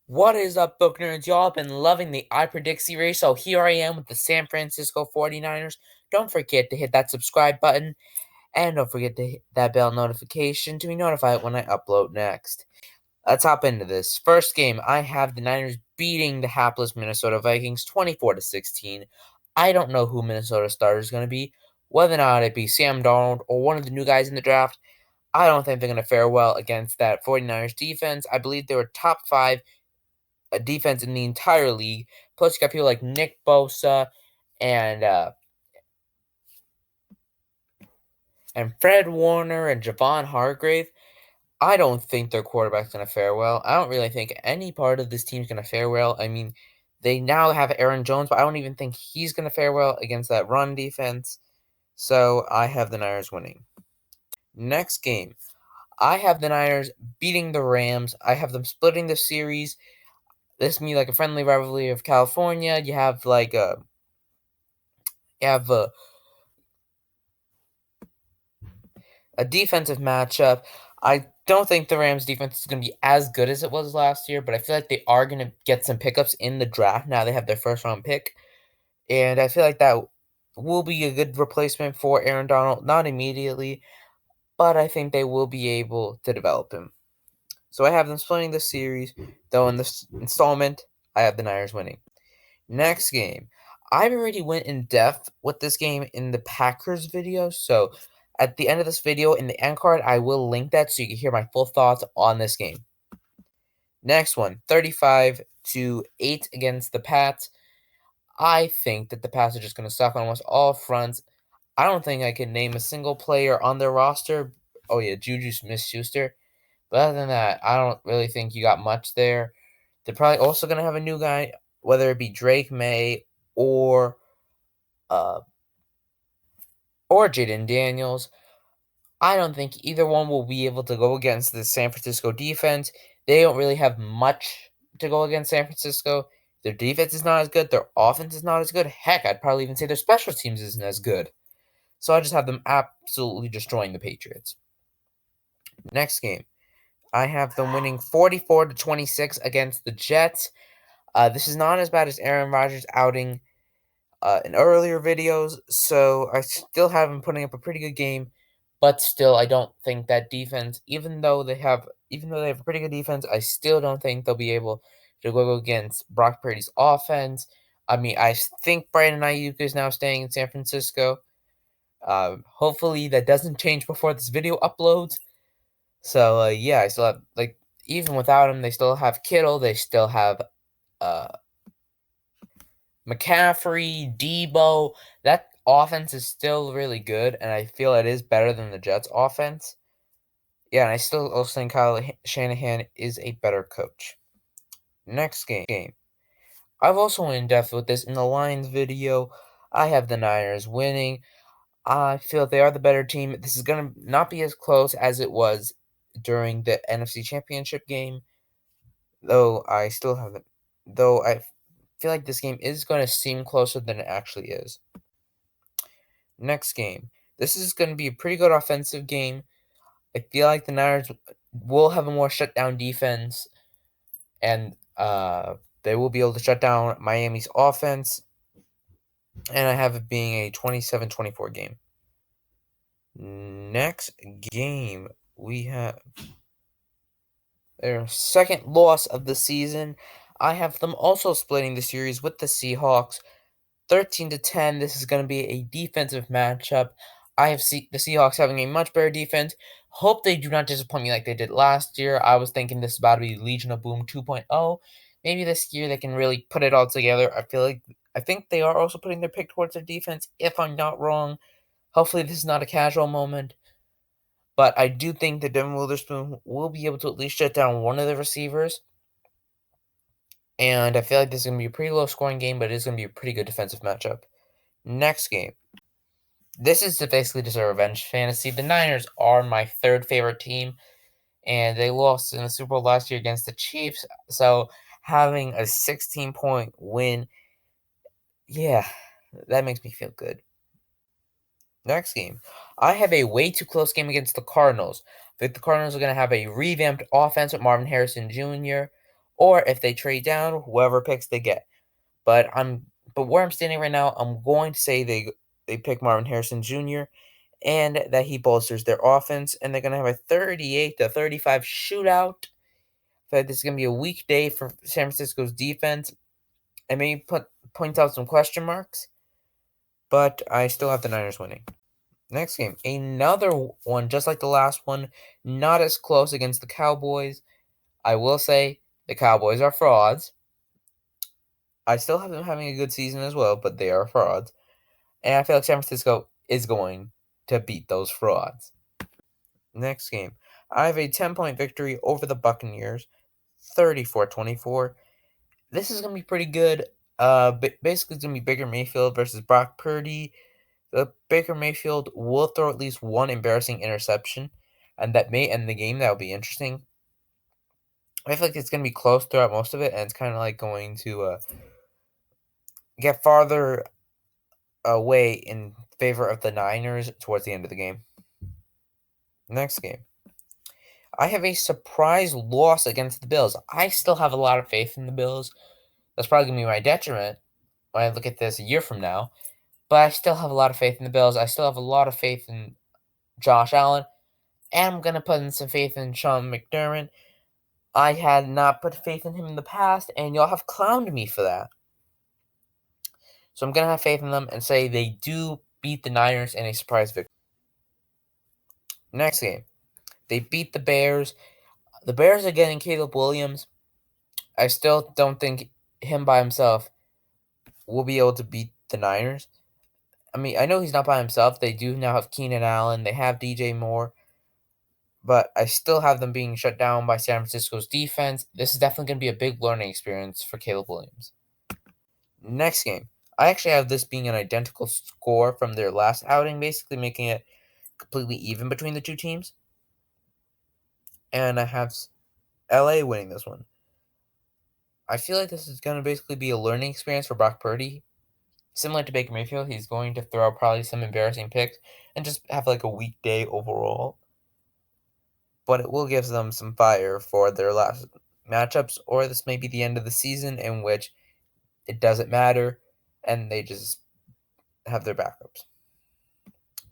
What is up, book nerds? Y'all been loving the I Predict series, so here I am with the San Francisco 49ers. Don't forget to hit that subscribe button, and don't forget to hit that bell notification to be notified when I upload next. Let's hop into this. First game, I have the Niners beating the hapless Minnesota Vikings 24-16. I don't know who Minnesota starter is going to be, whether or not it be Sam Darnold or one of the new guys in the draft. I don't think they're going to fare well against that 49ers defense. I believe they were top 5 a defense in the entire league. Plus, you got people like Nick Bosa and uh, and Fred Warner and Javon Hargrave. I don't think their quarterback's going to fare well. I don't really think any part of this team's going to fare well. I mean, they now have Aaron Jones, but I don't even think he's going to fare well against that run defense. So I have the Niners winning. Next game, I have the Niners beating the Rams. I have them splitting the series. This is me like a friendly rivalry of California. You have you have a defensive matchup. I don't think the Rams defense is going to be as good as it was last year, but I feel like they are going to get some pickups in the draft. Now they have their first round pick, and I feel like that will be a good replacement for Aaron Donald. Not immediately, but I think they will be able to develop him. So I have them splitting the series, though in this installment, I have the Niners winning. Next game. I've already went in depth with this game in the Packers video, so at the end of this video in the end card, I will link that so you can hear my full thoughts on this game. Next one, 35-8 against the Pats. I think that the Pats are just going to suck on almost all fronts. I don't think I can name a single player on their roster. Oh yeah, Juju Smith-Schuster. But other than that, I don't really think you got much there. They're probably also going to have a new guy, whether it be Drake May or uh, or Jaden Daniels. I don't think either one will be able to go against the San Francisco defense. They don't really have much to go against San Francisco. Their defense is not as good. Their offense is not as good. Heck, I'd probably even say their special teams isn't as good. So I just have them absolutely destroying the Patriots. Next game, I have them winning 44-26 against the Jets. This is not as bad as Aaron Rodgers' outing in earlier videos, so I still have him putting up a pretty good game. But still, I don't think that defense, even though they have a pretty good defense, I still don't think they'll be able to go against Brock Purdy's offense. I mean, I think Brandon Ayuk is now staying in San Francisco. Hopefully that doesn't change before this video uploads. So yeah, I still have even without him, they still have Kittle. They still have uh McCaffrey, Debo. That offense is still really good, and I feel it is better than the Jets' offense. Yeah, and I still also think Kyle Shanahan is a better coach. Next game. I've also went in depth with this in the Lions video. I have the Niners winning. I feel they are the better team. This is going to not be as close as it was during the NFC Championship game, though I still haven't. Though I feel like this game is going to seem closer than it actually is. Next game. This is going to be a pretty good offensive game. I feel like the Niners will have a more shutdown defense, and they will be able to shut down Miami's offense. And I have it being a 27-24 game. Next game, we have their second loss of the season. I have them also splitting the series with the Seahawks. 13-10. This is going to be a defensive matchup. I have the Seahawks having a much better defense. Hope they do not disappoint me like they did last year. I was thinking this is about to be Legion of Boom 2.0. Maybe this year they can really put it all together. I think they are also putting their pick towards their defense, if I'm not wrong. Hopefully this is not a casual moment. But I do think that Devin Witherspoon will be able to at least shut down one of the receivers. And I feel like this is going to be a pretty low scoring game, but it is going to be a pretty good defensive matchup. Next game. This is basically just a revenge fantasy. The Niners are my third favorite team, and they lost in the Super Bowl last year against the Chiefs. So having a 16-point win, yeah, that makes me feel good. Next game. I have a way too close game against the Cardinals. I think the Cardinals are going to have a revamped offense with Marvin Harrison Jr. or if they trade down, whoever picks they get. But where I'm standing right now, I'm going to say they pick Marvin Harrison Jr. and that he bolsters their offense, and they're gonna have a 38-35 shootout. I feel like this is gonna be a weak day for San Francisco's defense. I may point out some question marks, but I still have the Niners winning. Next game, another one just like the last one, not as close against the Cowboys. I will say the Cowboys are frauds. I still have them having a good season as well, but they are frauds. And I feel like San Francisco is going to beat those frauds. Next game, I have a 10-point victory over the Buccaneers, 34-24. This is going to be pretty good. Basically, it's going to be Baker Mayfield versus Brock Purdy. Baker Mayfield will throw at least one embarrassing interception, and that may end the game. That will be interesting. I feel like it's going to be close throughout most of it, and it's kind of like going to get farther away in favor of the Niners towards the end of the game. Next game. I have a surprise loss against the Bills. I still have a lot of faith in the Bills. That's probably going to be my detriment when I look at this a year from now. But I still have a lot of faith in the Bills. I still have a lot of faith in Josh Allen. And I'm going to put in some faith in Sean McDermott. I had not put faith in him in the past, and y'all have clowned me for that. So I'm going to have faith in them and say they do beat the Niners in a surprise victory. Next game. They beat the Bears. The Bears are getting Caleb Williams. I still don't think him by himself will be able to beat the Niners. I mean, I know he's not by himself. They do now have Keenan Allen. They have DJ Moore. But I still have them being shut down by San Francisco's defense. This is definitely going to be a big learning experience for Caleb Williams. Next game. I actually have this being an identical score from their last outing, basically making it completely even between the two teams. And I have LA winning this one. I feel like this is going to basically be a learning experience for Brock Purdy. Similar to Baker Mayfield, he's going to throw probably some embarrassing picks and just have like a weak day overall. But it will give them some fire for their last matchups, or this may be the end of the season in which it doesn't matter and they just have their backups.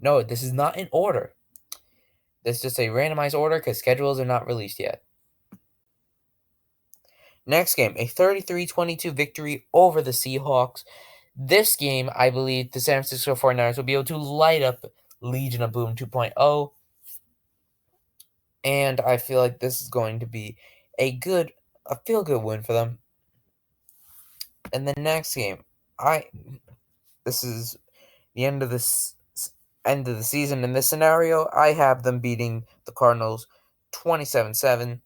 No, this is not in order. This is just a randomized order because schedules are not released yet. Next game, a 33-22 victory over the Seahawks. This game, I believe the San Francisco 49ers will be able to light up Legion of Boom 2.0. And I feel like this is going to be a feel-good win for them. And the next game, this is the end of the season. In this scenario, I have them beating the Cardinals 27-7.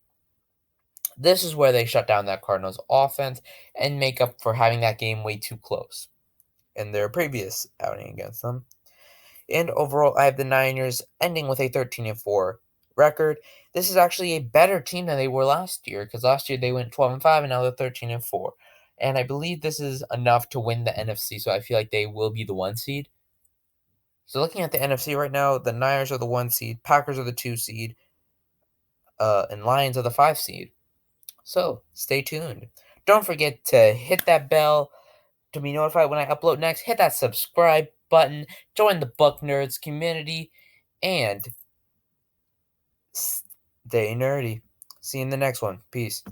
This is where they shut down that Cardinals offense and make up for having that game way too close in their previous outing against them. And overall, I have the Niners ending with a 13-4 record. This is actually a better team than they were last year, because last year they went 12-5 and now they're 13-4. And I believe this is enough to win the NFC, so I feel like they will be the 1 seed. So looking at the NFC right now, the Niners are the 1 seed, Packers are the 2 seed, and Lions are the 5 seed. So stay tuned. Don't forget to hit that bell to be notified when I upload next. Hit that subscribe button. Join the Buck Nerds community. And stay nerdy. See you in the next one. Peace.